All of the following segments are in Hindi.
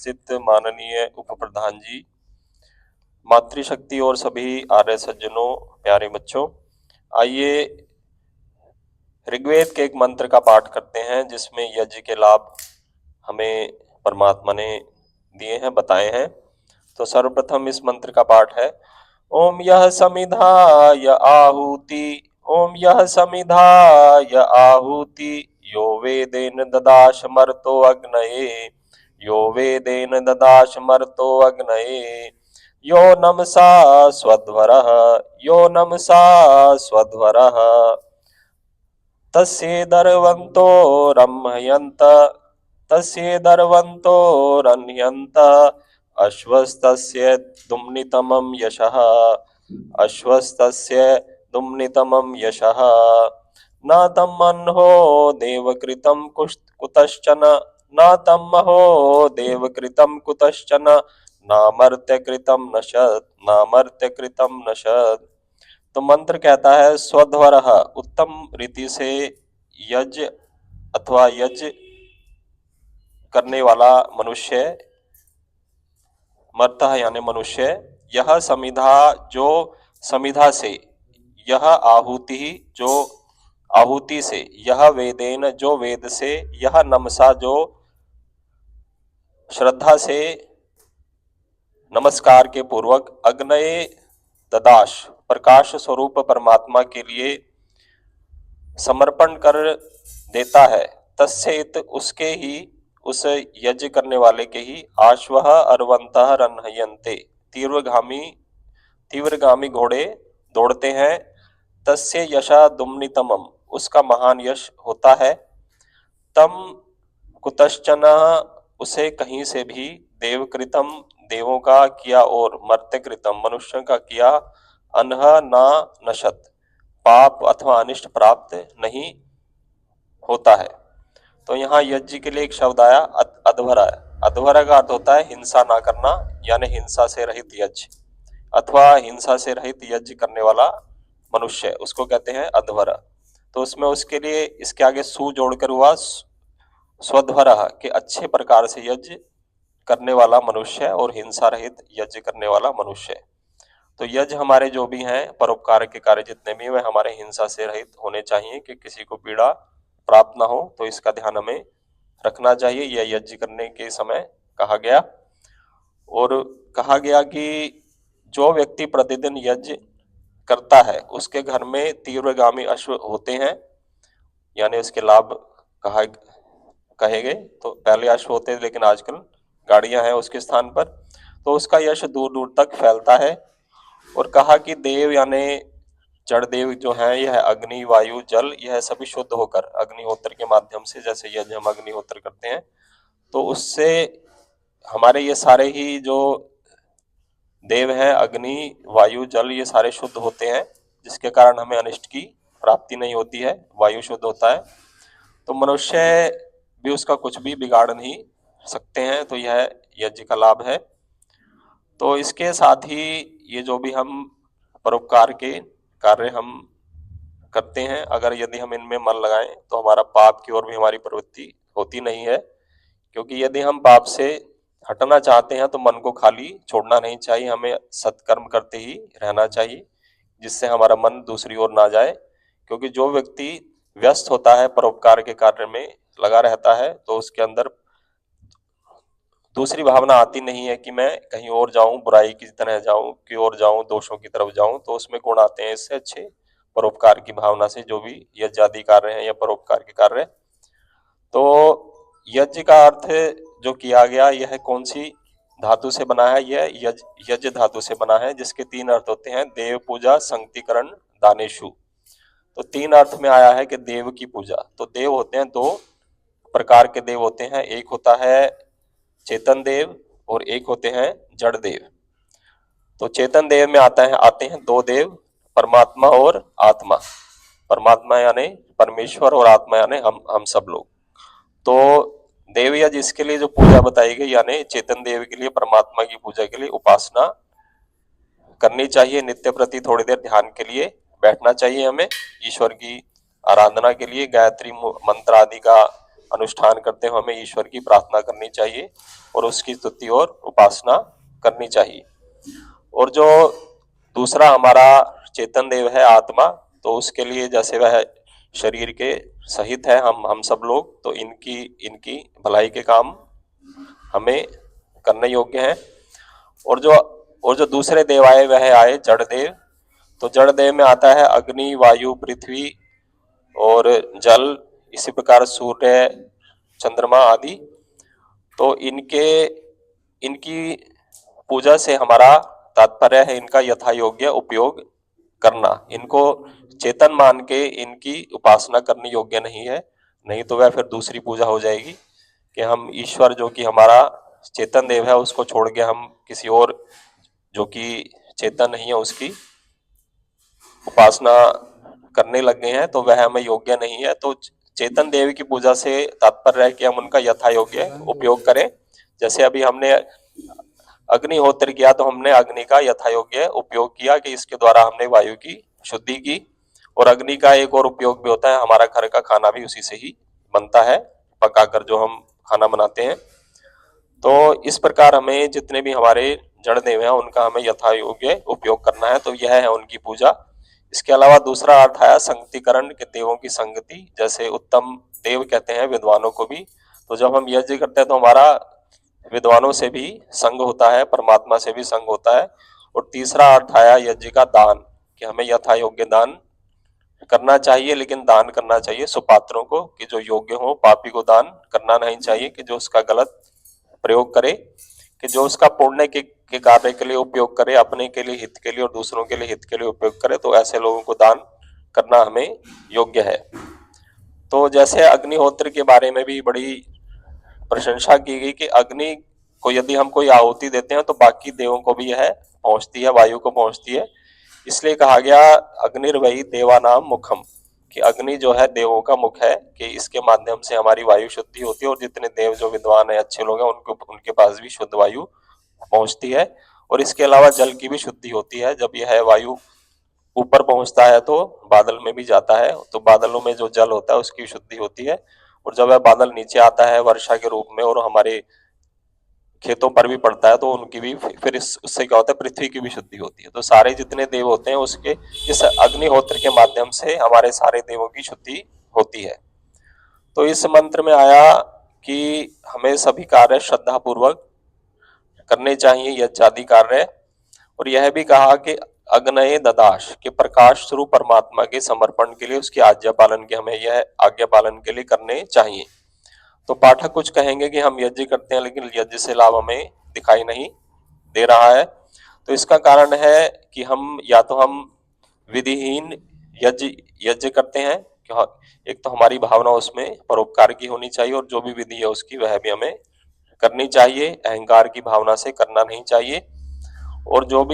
स्थित माननीय उप प्रधान जी, मातृशक्ति और सभी आर्य सज्जनों, प्यारे बच्चों, आइए ऋग्वेद के एक मंत्र का पाठ करते हैं जिसमें यज्ञ के लाभ हमें परमात्मा ने दिए हैं, बताए हैं। तो सर्वप्रथम इस मंत्र का पाठ है। ओम यह समिधाय आहुति, ओम यह समिधाय आहुति, यो वेदेन ददाश मर्तो अग्नये, यो वेदेन ददाश मर्तो अग्नये, यो नमसा स्वध्वरः, यो नमसा स्वध्वरः, तस्येदर्वन्तो रम्हयन्त, तस्येदर्वन्तो रन्यन्त, अश्वस्तस्य दुम्नितमं यशः, अश्वस्तस्य दुम्नितमं यशः, न तमन्हो देवकृतं कुतश्चन, न तमहो देवकृतं कुतश्चन, नामर्त्यकृतं नशत्, नामर्त्यकृतं नशत्। तो मंत्र कहता है स्वध्वरः, उत्तम रीति से यज्ञ अथवा यज्ञ करने वाला मनुष्य, मर्तः यानी मनुष्य, यह समिधा, जो समिधा से, यह आहुति, जो आहुति से, यह वेदेन, जो वेद से, यह नमसा, जो श्रद्धा से नमस्कार के पूर्वक, अग्नये ददाश, प्रकाश स्वरूप परमात्मा के लिए समर्पण कर देता है, तस्येत, उसके ही, उस यज्ञ करने वाले के ही, आश्वः अर्वन्तः रन्हयन्ते, तीव्रगामी घोड़े दौड़ते हैं, तस्य यशा दुम्नितमम, उसका महान यश होता है, तम कुतश्चन, उसे कहीं से भी, देवकृतम, देवों का किया, और मर्त्यकृतम, मनुष्य का किया, अनह ना नशत, पाप अथवा अनिष्ट प्राप्त नहीं होता है। तो यहाँ यज्ञ के लिए एक शब्द आया अध्वरा। अध्वरा का अर्थ होता है हिंसा ना करना, यानी हिंसा से रहित यज्ञ अथवा हिंसा से रहित यज्ञ करने वाला मनुष्य, उसको कहते हैं अध्वरा। तो उसमें उसके लिए इसके आगे सु जोड़कर हुआ स्वध्वरः, के अच्छे प्रकार से यज्ञ करने वाला मनुष्य और हिंसा रहित यज्ञ करने वाला मनुष्य। तो यज्ञ हमारे जो भी हैं, परोपकार के कार्य जितने भी, वे हमारे हिंसा से रहित होने चाहिए कि किसी को पीड़ा प्राप्त ना हो। तो इसका ध्यान हमें रखना चाहिए। यह यज्ञ करने के समय कहा गया, और कहा गया कि जो व्यक्ति प्रतिदिन यज्ञ करता है उसके घर में तीव्रगामी अश्व होते हैं, यानी उसके लाभ कहे गए। तो पहले अश्व होते हैं, लेकिन आजकल गाड़ियां हैं उसके स्थान पर, तो उसका यश दूर दूर तक फैलता है। और कहा कि देव यानी जड़ देव जो हैं, यह अग्नि, वायु, जल, यह सभी शुद्ध होकर अग्निहोत्र के माध्यम से, जैसे यज्ञ हम अग्निहोत्र करते हैं, तो उससे हमारे ये सारे ही जो देव हैं, अग्नि, वायु, जल, ये सारे शुद्ध होते हैं, जिसके कारण हमें अनिष्ट की प्राप्ति नहीं होती है। वायु शुद्ध होता है तो मनुष्य भी उसका कुछ भी बिगाड़ नहीं सकते हैं। तो यह यज्ञ का लाभ है। तो इसके साथ ही ये जो भी हम परोपकार के कार्य हम करते हैं, अगर यदि हम इनमें मन लगाएं तो हमारा पाप की ओर भी हमारी प्रवृत्ति होती नहीं है। क्योंकि यदि हम पाप से हटना चाहते हैं तो मन को खाली छोड़ना नहीं चाहिए, हमें सत्कर्म करते ही रहना चाहिए, जिससे हमारा मन दूसरी ओर ना जाए। क्योंकि जो व्यक्ति व्यस्त होता है, परोपकार के कार्य में लगा रहता है, तो उसके अंदर दूसरी भावना आती नहीं है कि मैं कहीं और जाऊं, बुराई की तरह जाऊं, की ओर जाऊं, दोषों की तरफ जाऊं। तो उसमें गुण आते हैं। इससे अच्छे परोपकार की भावना से जो भी यज्ञ आदि कार्य हैं या परोपकार के कार्य, तो यज्ञ का अर्थ जो किया गया, यह कौन सी धातु से बना है? यह यज्ञ धातु से बना है, जिसके तीन अर्थ होते हैं, देव पूजा, संगतिकरण, दानेशु। तो तीन अर्थ में आया है कि देव की पूजा। तो देव होते हैं, दो प्रकार के देव होते हैं, एक होता है चेतन देव और एक होते हैं जड़ देव। तो चेतन देव में आते हैं दो देव, परमात्मा और आत्मा। परमात्मा यानी परमेश्वर और आत्मा यानी हम सब लोग। तो देव यज्ञ इसके लिए जो पूजा बताई गई, यानी चेतन देव के लिए, परमात्मा की पूजा के लिए उपासना करनी चाहिए। नित्य प्रति थोड़ी देर ध्यान के लिए बैठना चाहिए हमें, ईश्वर की आराधना के लिए, गायत्री मंत्र आदि का अनुष्ठान करते हुए हमें ईश्वर की प्रार्थना करनी चाहिए और उसकी स्तुति और उपासना करनी चाहिए। और जो दूसरा हमारा चेतन देव है आत्मा, तो उसके लिए जैसे वह शरीर के सहित है हम सब लोग, तो इनकी भलाई के काम हमें करने योग्य है। और जो दूसरे देव आए वह आए जड़ देव। तो जड़ देव में आता है अग्नि, वायु, पृथ्वी और जल, इसी प्रकार सूर्य, चंद्रमा आदि। तो इनकी पूजा से हमारा तात्पर्य है इनका यथा योग्य उपयोग करना। इनको चेतन मान के इनकी उपासना करनी योग्य नहीं है, नहीं तो वह फिर दूसरी पूजा हो जाएगी कि हम ईश्वर जो कि हमारा चेतन देव है उसको छोड़ के हम किसी और जो कि चेतन नहीं है उसकी उपासना करने लग गए हैं, तो वह हमें योग्य नहीं है। तो चेतन देव की पूजा से तात्पर्य है कि हम उनका यथा योग्य उपयोग करें। जैसे अभी हमने अग्निहोत्र किया तो हमने अग्नि का यथा योग्य उपयोग किया कि इसके द्वारा हमने वायु की शुद्धि की। और अग्नि का एक और उपयोग भी होता है, हमारा घर का खाना भी उसी से ही बनता है, पकाकर जो हम खाना बनाते हैं। तो इस प्रकार हमें जितने भी हमारे जड़ देव हैं उनका हमें यथा योग्य उपयोग करना है, तो यह है उनकी पूजा। इसके अलावा दूसरा अर्थ आया संगतिकरण के देवों की संगति, जैसे उत्तम देव कहते हैं विद्वानों को भी। तो जब हम यज्ञ करते हैं तो हमारा विद्वानों से भी संग होता है, परमात्मा से भी संग होता है। और तीसरा अर्थ आया यज्ञ का दान, कि हमें यथा योग्य दान करना चाहिए, लेकिन दान करना चाहिए सुपात्रों को, कि जो योग्य हो। पापी को दान करना नहीं चाहिए कि जो उसका गलत प्रयोग करे, कि जो उसका पुण्य के कार्य के लिए उपयोग करे, अपने के लिए हित के लिए और दूसरों के लिए हित के लिए उपयोग करे, तो ऐसे लोगों को दान करना हमें योग्य है। तो जैसे अग्निहोत्र के बारे में भी बड़ी प्रशंसा की गई कि अग्नि को यदि हम कोई आहुति देते हैं तो बाकी देवों को भी यह पहुंचती है, वायु को पहुंचती है। इसलिए कहा गया अग्निर्वयी देवानाम मुखम, कि अग्नि जो है देवों का मुख है, कि इसके माध्यम से हमारी वायु शुद्धि होती है और जितने देव जो विद्वान है, अच्छे लोग हैं, उनके पास भी शुद्ध वायु पहुंचती है। और इसके अलावा जल की भी शुद्धि होती है। जब यह वायु ऊपर पहुंचता है तो बादल में भी जाता है, तो बादलों में जो जल होता है उसकी शुद्धि होती है। और जब वह बादल नीचे आता है वर्षा के रूप में और हमारे खेतों पर भी पड़ता है, तो उनकी भी फिर उससे क्या होता है, पृथ्वी की भी शुद्धि होती है। तो सारे जितने देव होते हैं उसके इस अग्निहोत्र के माध्यम से हमारे सारे देवों की शुद्धि होती है। तो इस मंत्र में आया कि हमें सभी कार्य श्रद्धा पूर्वक करने चाहिए, यज्ञादि कार्य। और यह भी कहा कि अग्नये ददाश, के प्रकाश स्वरूप परमात्मा के समर्पण के लिए, उसकी आज्ञा पालन के हमें यह आज्ञा पालन के लिए करने चाहिए। तो पाठक कुछ कहेंगे कि हम यज्ञ करते हैं लेकिन यज्ञ से लाभ हमें दिखाई नहीं दे रहा है। तो इसका कारण है कि हम विधिहीन यज्ञ करते हैं। एक तो हमारी भावना उसमें परोपकार की होनी चाहिए और जो भी विधि है उसकी वह भी हमें करनी चाहिए, अहंकार की भावना से करना नहीं चाहिए। और जो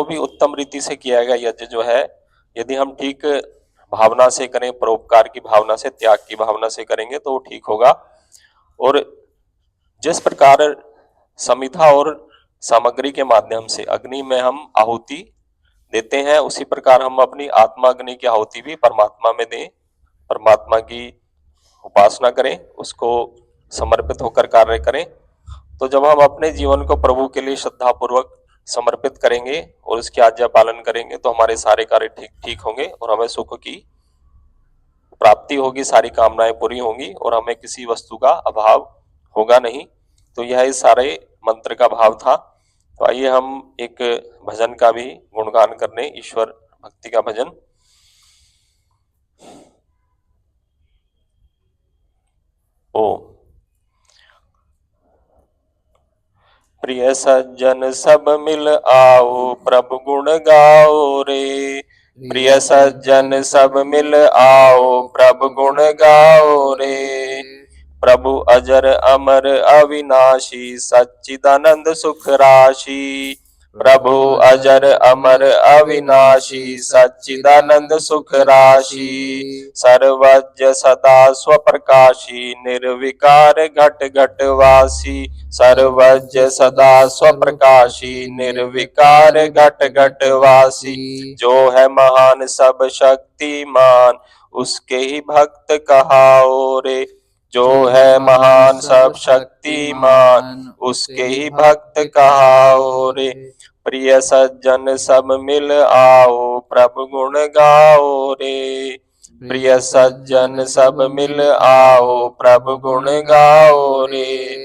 भी उत्तम रीति से किया गया यज्ञ जो है, यदि हम ठीक भावना से करें, परोपकार की भावना से, त्याग की भावना से करेंगे तो वो ठीक होगा। और जिस प्रकार समिधा और सामग्री के माध्यम से अग्नि में हम आहुति देते हैं, उसी प्रकार हम अपनी आत्मा अग्नि की आहुति भी परमात्मा में दें, परमात्मा की उपासना करें, उसको समर्पित होकर कार्य करें। तो जब हम अपने जीवन को प्रभु के लिए श्रद्धा पूर्वक समर्पित करेंगे और उसकी आज्ञा पालन करेंगे तो हमारे सारे कार्य ठीक होंगे और हमें सुख की प्राप्ति होगी, सारी कामनाएं पूरी होंगी और हमें किसी वस्तु का अभाव होगा नहीं। तो यह इस सारे मंत्र का भाव था। तो आइए हम एक भजन का भी गुणगान करने, ईश्वर भक्ति का भजन। ओ प्रिय सज्जन सब मिल आओ, प्रभु गुण गाओ रे। प्रिय सज्जन सब मिल आओ, प्रभु गुण गाओ रे। प्रभु अजर अमर अविनाशी, सच्चिदानंद सुख राशि। प्रभु अजर अमर अविनाशी, सच्चिदानंद सुख राशि। सर्वज्ञ सदा स्वप्रकाशी, निर्विकार घट घट वासी। सर्वज्ञ सदा स्वप्रकाशी, निर्विकार घट घट वासी। जो है महान सब शक्तिमान, उसके ही भक्त कहाओ रे। जो है महान सब शक्तिमान, उसके ही भक्त कहाओ रे। प्रिय सज्जन सब मिल आओ, प्रभु गुण गाओ रे। प्रिय सज्जन सब मिल आओ, प्रभु गुण गाओ रे।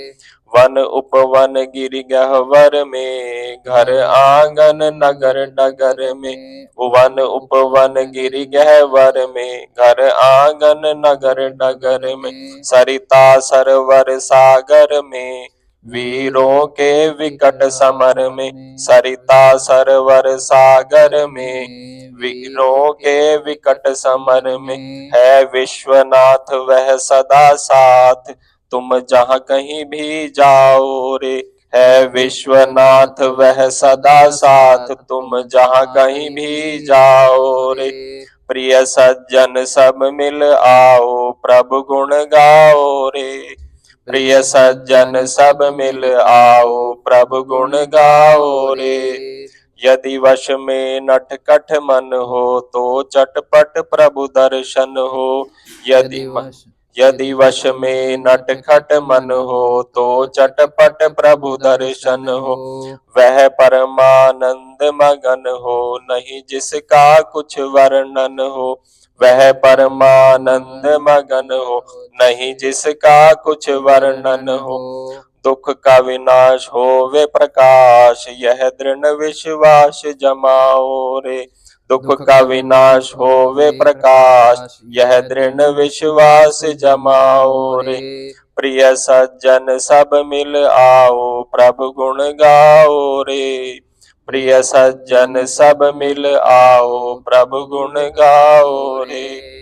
वन उपवन गिरि गह्वर में, घर आंगन नगर नगर में। वन उपवन गिरि गह्वर में, घर आंगन नगर नगर में। सरिता सरोवर सागर में, वीरों के विकट समर में। सरिता सरोवर सागर में, वीरों के विकट समर में। है विश्वनाथ वह सदा साथ, तुम जहाँ कहीं भी जाओ रे। है विश्वनाथ वह सदा साथ, तुम जहाँ कहीं भी जाओ रे। प्रिय सज्जन सब मिल आओ, प्रभु गुण गाओ रे। प्रिय सज्जन सब मिल आओ, प्रभु गुण गाओ रे। यदि वश में नटखट मन हो, तो चटपट प्रभु दर्शन हो। यदि वश में नटखट मन हो, तो चटपट प्रभु दर्शन हो। वह परमानंद मगन हो, नहीं जिसका कुछ वर्णन हो। वह परमानंद मगन हो, नहीं जिसका कुछ वर्णन हो। दुख का विनाश होवे प्रकाश, यह दृढ़ विश्वास जमाओ रे। दुख का विनाश होवे प्रकाश, यह दृढ़ विश्वास जमाओ रे। प्रिय सज्जन सब मिल आओ, प्रभु गुण गाओ रे। प्रिय सज्जन सब मिल आओ, प्रभु गुण गाओ रे।